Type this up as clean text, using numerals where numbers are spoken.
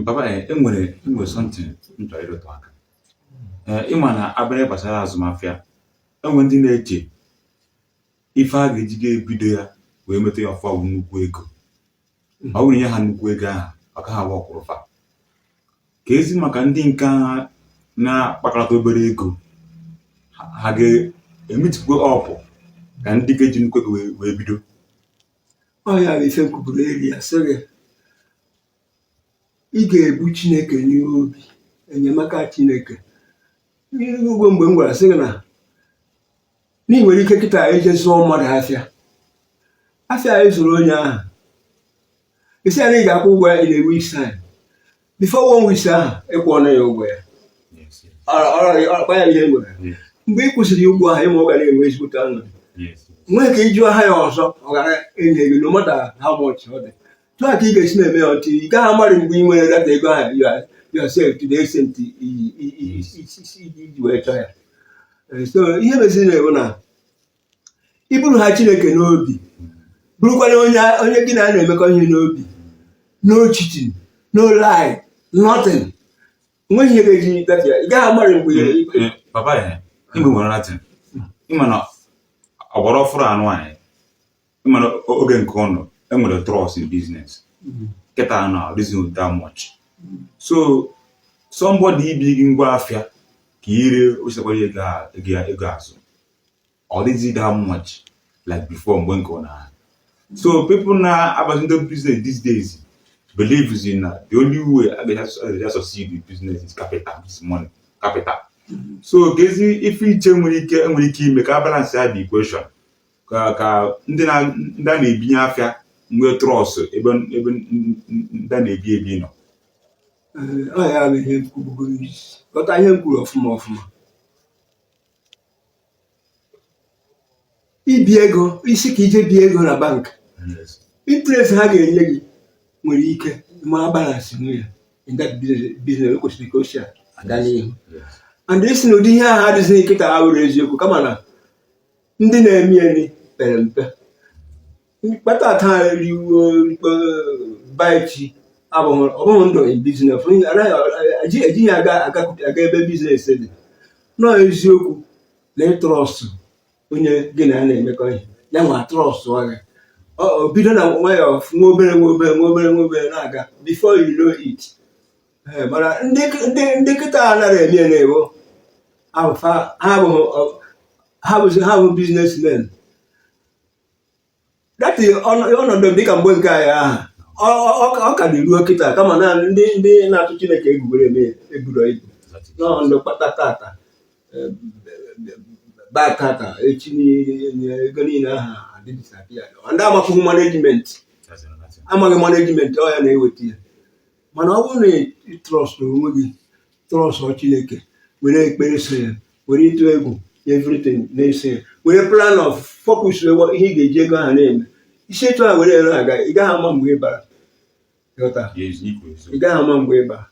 Papa, enwere something m chọrọ ịrụtụ aka. Ịma na abịa gbasara azụmahịa, enwe ndị na-eche ife a ga-eji ga-ebido ya wee meta ya ọfọ nnukwu ego. Ọ bụrụ nye ha nnukwu ego ahụ, ọ ka ha ọkwụrụfa. Ka ezi maka ndị nke ha na-akpakọta obere ego, ha ga-emitikwa ọpụ ka ndị ga-eji nnukwu ego wee bido. Ọ ya bụ ife nkwupụrụ eri ya sị gị, ị ga-ebu Chineke n'ihu obi, enyemaka Chineke. Ugbo mgbe m gwara sị gị na ị nwere ike kịta eje zụọ mmadụ afịa anyị zụrụ onye ahụ, isi ya na ị ga-akwụ ụgwọ ya in a week's time. Before 1 week ahụ ịkwụọna ya ụgwọ ya, ọkpa ya ihe nwere. Mgbe ị kwụsịrị ụgwọ ahụ, ịma ọ ga na-enwe ezigbote ọnọdụ, nwee ka ị jụọ ha ya ọzọ, ọ gara enye gị no matter how much ọ dị. Tụọ ka ị ga-esi na-eme ya ọtụ, ị gaghị amarị mgbe ị nwere data ego ahụ yourself to the extent iji wee chọọ ya. So ihe meziri na-ebu na iburu ha Chineke n'obi, bụrụkwara onye gị na na-emekọ ihe n'obi, no cheating, no lie, nothing. Nweghị ihe ga-eji data ya, ị gaghị amarị mgbe Papa ya, mgbe nwere natin, ịma na ọgbara ọfụrụ anụ anyị, ịma na oge nke ọnụ enwere trust in business. Kịta na reason that much. So somebody ibi gị ngwa afịa ka ire ochekwara ego azụ, ọ dịghị that much like before mgbe nke ọ na. So people na-abazi ndị business these days believes in the only way I can succeed in business is capital, is money, capital. So gezi ife iche nwere ike ime ka balance ya the equation ka ndị na-ebinye afịa nwee trust ebe ndị na-ebi nọ. Ọ ya bụ ihe mkwugbugoro isi, kọta ihe mkwuru ọfụma. Ibi ego, isi ka ije bie ego na bank, interest ha ga-enye gị nwere ike ma balance nwe ya in that business o kwesịrị ka o si aga n'ihu. And isi na ụdị ihe ahụ adịghị nkịta ha bụrụ eziokwu, kama na ndị na-eme eri pere mpe. Kpata taa riwo baịchi ọbụghị ndụ in business, ejighị aga ebe business dị. Nọ eziokwu na ịtrọst onye gị na ya na-emekọ ihe, ya nwa trọst ọrịa. O bido na nwayọ nwa obere na-aga before you know it. Mana ndị kịta anaghị eme na-ewo ha bụ businessmen. That is ọnọdụ dịka mgbe nke anyị aha ọ ka dị ruo kịta, kama na ndị na-atụ Chineke egwugbere eburo ibu n'ọndụ kpata tata tata echi ego niile aha adịdịsapịa. Ndị amakwụghị management ọ ya na-eweta ya. Mana ọ bụrụ na ị trọst onwe gị, trọst Chineke, were ekpere so ya, were ịtụ egwu everything na-eso ya, were plan of focus ihe ị ga-eji ego ahụ na-eme, isi etu a were ere aga, ị gaghị ama mgbe ị bara. Ị gaghị ama mgbe ị bara.